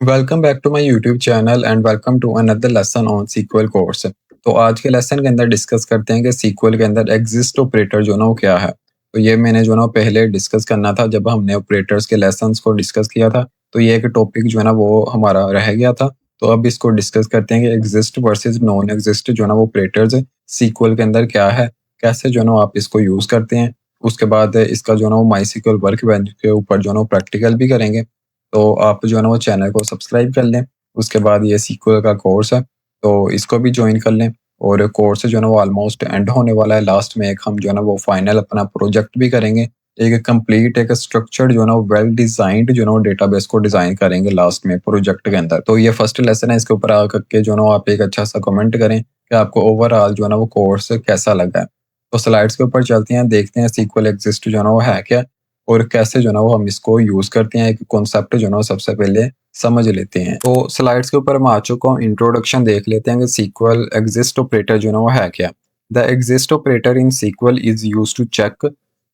Welcome back to my YouTube channel and welcome to another lesson on SQL course. तो आज के lesson के अंदर डिस्कस करते हैं कि सीक्वल के अंदर एग्जिस्ट ऑपरेटर जो ना वो क्या है। तो ये मैंने जो ना पहले डिस्कस करना था जब हमने ऑपरेटर्स के लेसन्स को डिस्कस किया था। तो ये एक टॉपिक जो है ना वो हमारा रह गया था। तो अब इसको डिस्कस करते हैं कि एग्जिस्ट वर्सेस नॉन एग्जिस्ट जो ना वो ऑपरेटर्स सीक्वल के अंदर क्या है, कैसे जो ना आप इसको यूज़ करते हैं। उसके बाद इसका जो ना वो माई सीक्वल वर्क बेंच के ऊपर जो ना वो प्रैक्टिकल भी करेंगे। तो आप जो है ना वो चैनल को सब्सक्राइब कर लें। उसके बाद ये सीक्वल का कोर्स है, तो इसको भी जॉइन कर लें। और कोर्स जो है ना वो ऑलमोस्ट एंड होने वाला है। लास्ट में एक हम जो है ना वो फाइनल अपना प्रोजेक्ट भी करेंगे। एक कंप्लीट एक स्ट्रक्चर्ड जो है ना वेल डिजाइंड जो है ना वो डेटाबेस को डिजाइन करेंगे लास्ट में प्रोजेक्ट के अंदर। तो ये फर्स्ट लेसन है, इसके ऊपर आकर के जो है ना आप एक अच्छा सा कमेंट करें कि आपको ओवरऑल जो है ना वो कोर्स कैसा लगा है। तो स्लाइड्स के ऊपर चलते हैं, देखते हैं सीक्वल एग्जिस्ट जो है ना वो है क्या और कैसे जो है ना वो हम इसको यूज़ करते हैं। एक कॉन्सेप्ट जो है ना वो सबसे पहले समझ लेते हैं। तो स्लाइड्स के ऊपर मैं आ चुका हूँ, इंट्रोडक्शन देख लेते हैं कि सीक्वल एग्जिस्ट ऑपरेटर जो है ना वो है क्या। The exist operator in SQL is use to check.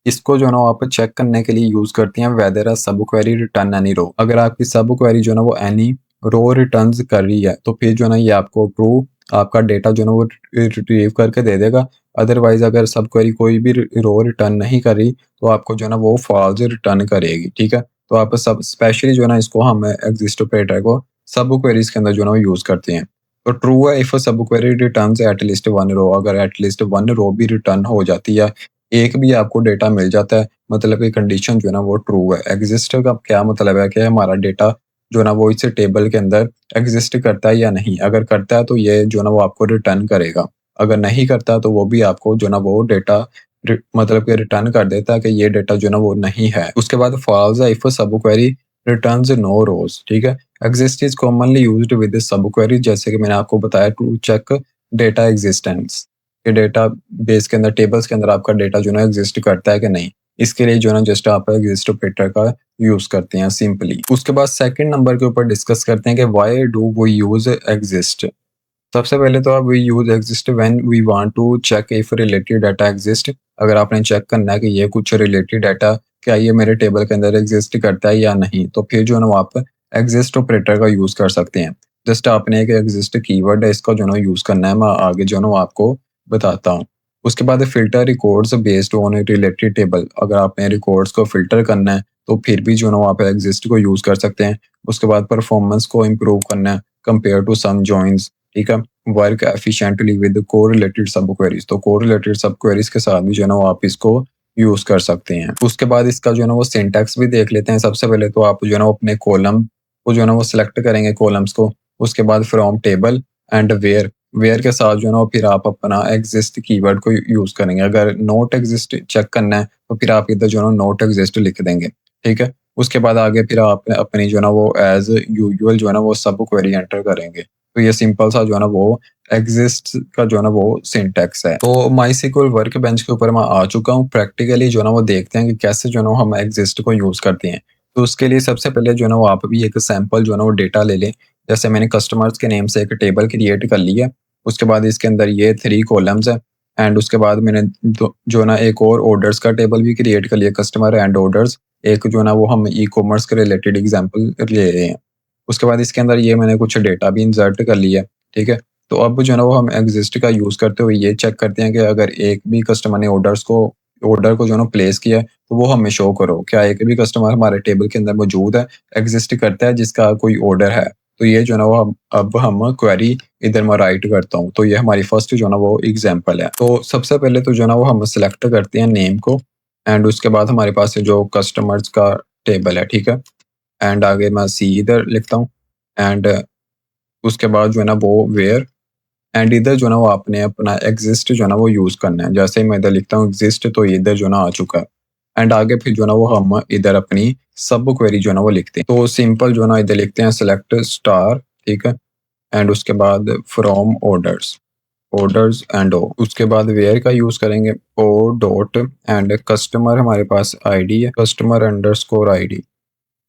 इसको जो है ना वो आप चेक करने के लिए यूज करते हैं वेदर अ सब क्वेरी रिटर्न एनी रो। अगर आपकी सब क्वेरी जो है ना वो एनी रो रिटर्न कर रही है तो फिर जो है ना ये आपको ट्रू आपका डेटा जो है ना वो रिट्रीव करके दे देगा। अदरवाइज अगर सब क्वेरी कोई भी रो रिटर्न नहीं कर रही तो आपको जो है ना वो फॉल्स रिटर्न करेगी। ठीक है, तो आप सब स्पेशली जो है ना इसको हम एग्जिस्ट ऑपरेटर को सब क्वेरीज के अंदर जो है ना यूज करते हैं। तो ट्रू है इफ सब query returns at least one row. अगर एटलीस्ट वन रो भी रिटर्न हो जाती है, एक भी आपको डेटा मिल जाता है, मतलब कि कंडीशन जो है ना वो ट्रू है। एग्जिस्ट का क्या मतलब है कि हमारा डेटा जो है ना वो इस टेबल के अंदर एग्जिस्ट करता है या नहीं। अगर करता है तो ये जो है ना वो आपको रिटर्न करेगा। अगर नहीं करता तो वो भी आपको जो है ना वो डेटा मतलब कि रिटर्न कर देता है कि ये डेटा जो है ना वो नहीं है। उसके बाद फॉल्स है इफ सब क्वेरी रिटर्न्स नो रोज। ठीक है, exist is commonly used with सब क्वेरी, जैसे कि मैंने आपको बताया टू चेक डेटा एग्जिस्टेंस, कि डेटा बेस के अंदर टेबल्स के अंदर आपका डेटा जो है ना एग्जिस्ट करता है कि नहीं। इसके लिए जो है ना जस्ट आप एग्जिस्ट ऑपरेटर का यूज करते हैं सिंपली। उसके बाद सेकंड नंबर के ऊपर डिस्कस करते हैं कि why do we use exist. सबसे पहले तो आप we use exist when we want to check if related data exist. अगर आपने चेक करना है कि ये कुछ रिलेटेड डाटा क्या ये मेरे टेबल के अंदर एग्जिस्ट करता है या नहीं, तो फिर जो है ना वो आप एग्जिस्ट ऑपरेटर का यूज कर सकते हैं। जस्ट आपने एक एग्जिस्ट कीवर्ड है, इसका जो है ना यूज करना है। मैं आगे जो है ना वो आपको बताता हूँ। उसके बाद filter records based on related table. अगर आपने रिकॉर्ड्स को फिल्टर करना है तो फिर भी जो है ना वो आप एग्जिस्ट को यूज कर सकते हैं। उसके बाद परफॉर्मेंस को इम्प्रूव करना है कंपेयर टू सम जॉइंस। ठीक है, वर्क एफिशिएंटली विद कोरिलेटेड सब क्वेरीज। तो कोरिलेटेड सब क्वेरीज के साथ भी जो है ना वो आप इसको यूज कर सकते हैं। उसके बाद इसका जो है ना वो सिंटैक्स भी देख लेते हैं। सबसे पहले तो आप जो है ना वो अपने कॉलम को जो है ना वो सिलेक्ट करेंगे, कॉलम्स को। उसके बाद from table and where, where के साथ जो है ना वो फिर आप अपना एग्जिस्ट कीवर्ड को यूज करेंगे। अगर नोट एग्जिस्ट चेक करना है तो फिर आप इधर जो है ना नोट एग्जिस्ट लिख देंगे। ठीक है, उसके बाद आगे फिर आप अपनी जो है ना वो एज यूजुअल जो है ना वो सब क्वेरी एंटर करेंगे। तो ये सिंपल सा जो है ना वो एग्जिस्ट का जो है ना वो सिंटैक्स है। तो माई सीक्वल वर्क बेंच के ऊपर मैं आ चुका हूँ। प्रैक्टिकली जो है ना वो देखते हैं कि कैसे जो है ना हम एग्जिस्ट को यूज करते हैं। तो उसके लिए सबसे पहले जो है ना वो आप भी एक सैंपल जो है ना वो डेटा ले लें। जैसे मैंने कस्टमर्स के नेम से एक टेबल क्रिएट कर ली है। उसके बाद इसके अंदर ये 3 कॉलम्स है। एंड उसके बाद मैंने जो है ना एक और ऑर्डर्स का टेबल भी क्रिएट कर लिया, कस्टमर एंड ऑर्डर्स। एक जो है ना वो हम ई कॉमर्स के रिलेटेड एग्जाम्पल ले रहे हैं। उसके बाद इसके अंदर ये मैंने कुछ डेटा भी इंसर्ट कर लिया है। ठीक है, तो अब जो है ना वो हम एग्जिस्ट का यूज करते हुए ये चेक करते हैं कि अगर एक भी कस्टमर ने ऑर्डर को जो है ना प्लेस किया है तो वो हमें शो करो। क्या एक भी कस्टमर हमारे टेबल के अंदर मौजूद है, एग्जिस्ट करता है, जिसका कोई ऑर्डर है। तो ये जो है ना वो अब हम क्वेरी इधर मैं राइट करता हूँ। तो ये हमारी फर्स्ट जो है ना वो एग्जाम्पल है। तो सबसे पहले तो जो है ना वो हम सिलेक्ट करते हैं नेम को। एंड उसके बाद हमारे पास जो कस्टमर्स का टेबल है। ठीक है, एंड आगे मैं सी इधर लिखता हूँ। एंड उसके बाद जो है ना वो वेयर एंड इधर जो है ना वो आपने अपना एग्जिस्ट जो है ना वो यूज करना है। जैसे ही मैं इधर लिखता हूँ एग्जिस्ट तो ये इधर जो है ना आ चुका है। एंड आगे फिर जो है ना वो हम इधर अपनी सब क्वेरी जो है ना वो लिखते हैं। तो सिंपल जो है ना इधर लिखते हैं सिलेक्ट स्टार। ठीक है, एंड उसके बाद फ्रॉम ऑर्डर्स, ऑर्डर्स एंड ओ। उसके बाद वेयर का यूज करेंगे ओ डॉट एंड कस्टमर हमारे पास आईडी है, कस्टमर अंडरस्कोर आईडी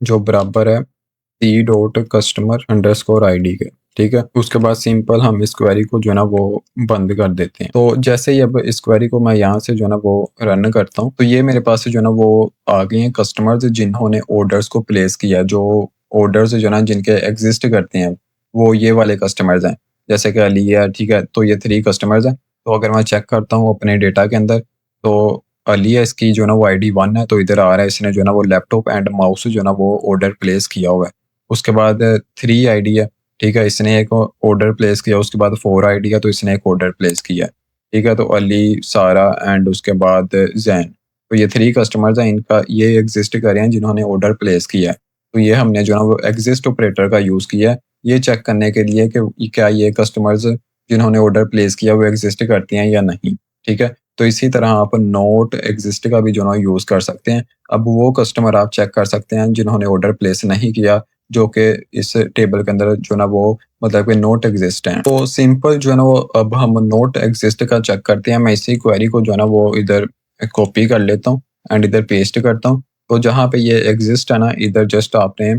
जो बराबर है C dot customer underscore ID के। ठीक है, उसके बाद सिंपल हम इस क्वेरी को जो है ना वो बंद कर देते हैं। तो जैसे ही अब इस क्वेरी को मैं यहाँ से जो है ना वो रन करता हूँ तो ये मेरे पास जो है ना वो आ गए हैं कस्टमर्स जिन्होंने ऑर्डर्स को प्लेस किया, जो ऑर्डर्स जो है ना जिनके एग्जिस्ट करते हैं वो ये वाले कस्टमर्स हैं, जैसे कि अली है, ठीक है, तो ये 3 कस्टमर्स हैं। तो अगर मैं चेक करता हूँ अपने डेटा के अंदर, तो अली है, इसकी जो है ना वो आईडी 1 है, तो इधर आ रहा है इसने जो है ना वो लैपटॉप एंड माउस जो है ना वो ऑर्डर प्लेस किया हुआ है। उसके बाद 3 आईडी है, ठीक है, इसने एक ऑर्डर प्लेस किया। उसके बाद 4 आईडी है, तो इसने एक ऑर्डर प्लेस किया है, ठीक है। तो अली, सारा एंड उसके बाद जैन, तो ये 3 कस्टमर्स हैं, इनका ये एग्जिस्ट कर रहे हैं जिन्होंने ऑर्डर प्लेस किया है। तो ये हमने जो है ना वो एग्जिस्ट ऑपरेटर का यूज़ किया है, ये चेक करने के लिए कि क्या ये कस्टमर्स जिन्होंने ऑर्डर प्लेस किया वो एग्जिस्ट करते हैं या नहीं, ठीक है। तो इसी तरह आप नॉट एग्जिस्ट का भी जो है ना यूज़ कर सकते हैं। अब वो कस्टमर आप चेक कर सकते हैं जिन्होंने ऑर्डर प्लेस नहीं किया, जो कि इस टेबल के अंदर जो है ना वो मतलब कि नॉट एग्जिस्ट हैं। तो सिंपल जो है ना वो अब हम नॉट एग्जिस्ट का चेक करते हैं। मैं इसी क्वेरी को जो है ना वो इधर कॉपी कर लेता हूँ एंड इधर पेस्ट करता हूँ। तो जहाँ पे ये एग्जिस्ट है ना, इधर जस्ट आपने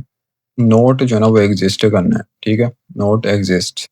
नोट जो है ना वो एग्जिस्ट करना है, ठीक है, नोट एग्जिस्ट।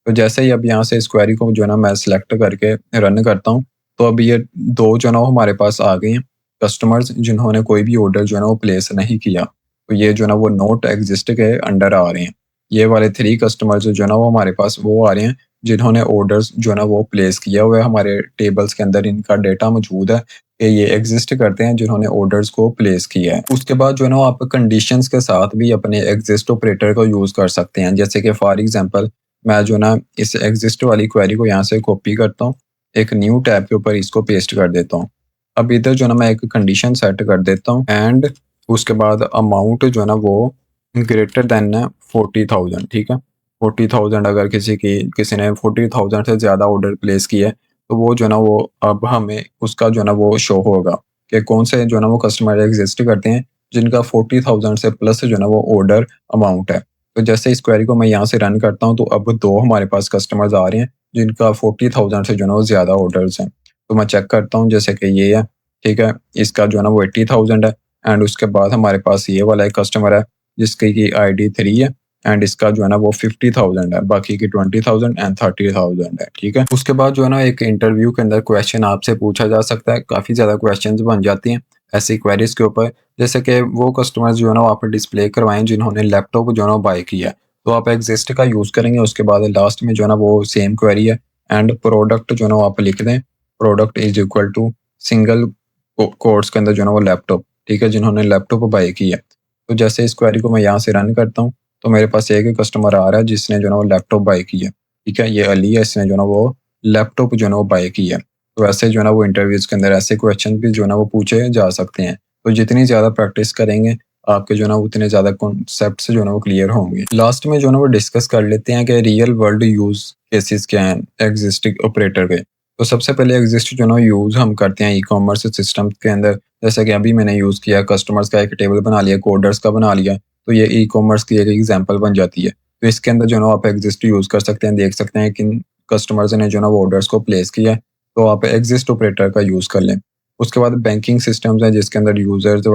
तो जैसे ही अब यहाँ से इस क्वेरी को जो है ना मैं सिलेक्ट करके रन करता हूँ, तो अब ये 2 जो है ना वो हमारे पास आ गए हैं कस्टमर्स जिन्होंने कोई भी ऑर्डर जो है ना वो प्लेस नहीं किया। तो ये जो है ना वो नोट एग्जिस्ट के अंडर आ रहे हैं। ये वाले 3 कस्टमर्स जो है ना वो हमारे पास वो आ रहे हैं जिन्होंने ऑर्डर्स जो है ना वो प्लेस किया हुआ है। हमारे टेबल्स के अंदर इनका डेटा मौजूद है कि ये एग्जिस्ट करते हैं जिन्होंने ऑर्डर्स को प्लेस किया है। उसके बाद जो है ना आप कंडीशंस के साथ भी अपने एग्जिस्ट ऑपरेटर को यूज़ कर सकते हैं। जैसे कि फॉर एग्जांपल मैं जो ना इस एग्जिस्ट वाली क्वेरी को यहाँ से कॉपी करता हूँ, एक न्यू टैब के ऊपर इसको पेस्ट कर देता हूँ। अब इधर जो है ना मैं एक कंडीशन सेट कर देता हूँ एंड उसके बाद अमाउंट जो है ना वो ग्रेटर देन है 40,000, ठीक है। 40,000 अगर किसी ने 40,000 से ज़्यादा ऑर्डर प्लेस किया है, तो वो जो है ना वो अब हमें उसका जो है ना वो शो होगा कि कौन से जो है ना वो कस्टमर एग्जिस्ट करते हैं जिनका 40,000 से प्लस जो है ना वो ऑर्डर अमाउंट है। तो जैसे इस क्वेरी को मैं यहाँ से रन करता हूँ, तो अब 2 हमारे पास कस्टमर्स आ रहे हैं जिनका 40,000 से जो है ना वो ज़्यादा ऑर्डर्स हैं। तो मैं चेक करता हूँ, जैसे कि ये है, ठीक है, इसका जो है ना वो 80,000 है एंड उसके बाद हमारे पास ये वाला एक कस्टमर है जिसकी की आईडी 3 है एंड इसका जो है ना वो 50,000 है, बाकी की 20,000 एंड 30,000 है, ठीक है। उसके बाद जो है ना एक इंटरव्यू के अंदर क्वेश्चन आपसे पूछा जा सकता है, काफ़ी ज़्यादा क्वेश्चंस बन जाती हैं ऐसी क्वेरीज के ऊपर, जैसे कि वो कस्टमर्स जो है ना वो आप डिस्प्ले करवाएं जिन्होंने लैपटॉप जो है ना बाय किया है। तो आप एग्जिस्ट का यूज़ करेंगे। उसके बाद लास्ट में जो है ना वो सेम क्वेरी है एंड प्रोडक्ट जो है ना वो आप लिख दें, product is equal to single quotes के अंदर जो है ना वो लैपटॉप, ठीक है, जिन्होंने लैपटॉप बाय किया है। तो जैसे इस क्वेरी को मैं यहाँ से रन करता हूँ, तो मेरे पास एक ही कस्टमर आ रहा है जिसने जो है ना वो लैपटॉप बाय किया, ठीक है, ये अली है, इसने जो है ना वो लैपटॉप जो है ना वो बाय किया। तो ऐसे जो है ना वो इंटरव्यूज़ के अंदर ऐसे क्वेश्चन भी जो है ना वो पूछे जा सकते हैं। तो जितनी ज़्यादा प्रैक्टिस करेंगे, आपके जो है ना उतने ज़्यादा कॉन्सेप्ट्स जो है ना वो क्लियर होंगे। लास्ट में जो है ना वो डिस्कस कर लेते हैं कि रियल वर्ल्ड यूज़ केसेस क्या हैं एग्जिस्टिंग ऑपरेटर के। तो सबसे पहले एग्जिस्ट जो है ना यूज़ हम करते हैं ई-कॉमर्स सिस्टम के अंदर, जैसा कि अभी मैंने यूज़ किया, कस्टमर्स का एक टेबल बना लिया, कोडर्स का बना लिया, तो ये ई-कॉमर्स की एक एग्जांपल बन जाती है। तो इसके अंदर जो है ना आप एग्जिस्ट यूज़ कर सकते हैं, देख सकते हैं किन कस्टमर्स ने जो है ना वो ऑर्डर्स को प्लेस किया है, तो आप एग्जिस्ट ऑपरेटर का यूज़ कर लें। उसके बाद बैंकिंग सिस्टम्स हैं जिसके अंदर यूजर्स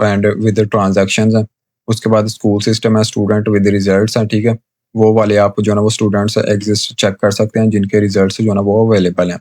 एंड विद ट्रांजैक्शंस हैं। उसके बाद स्कूल सिस्टम है, स्टूडेंट विद रिजल्ट्स हैं, ठीक है, वो वाले आप जो है ना वो स्टूडेंट्स एग्जिस्ट चेक कर सकते हैं जिनके रिजल्ट्स जो है ना वो अवेलेबल हैं।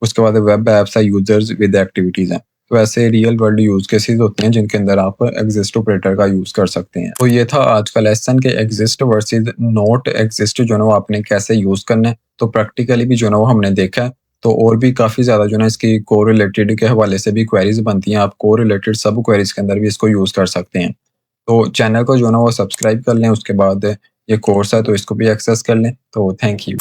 उसके बाद वेब ऐप्स है, यूजर्स विद एक्टिविटीज़ हैं। तो ऐसे रियल वर्ल्ड यूज केसेस होते हैं जिनके अंदर आप एग्जिस्ट ऑपरेटर का यूज कर सकते हैं। तो ये था आज का लेसन के एग्जिस्ट वर्सेस नॉट एग्जिस्ट जो है ना वो आपने कैसे यूज करना है। तो प्रैक्टिकली भी जो है ना वो हमने देखा है। तो और भी काफ़ी ज़्यादा जो है ना इसकी कोरिलेटेड के हवाले से भी क्वेरीज बनती हैं। आप कोरिलेटेड सब क्वेरीज के अंदर भी इसको यूज़ कर सकते हैं। तो चैनल को जो है ना वो सब्सक्राइब कर लें। उसके बाद ये कोर्स है तो इसको भी एक्सेस कर लें। तो थैंक यू।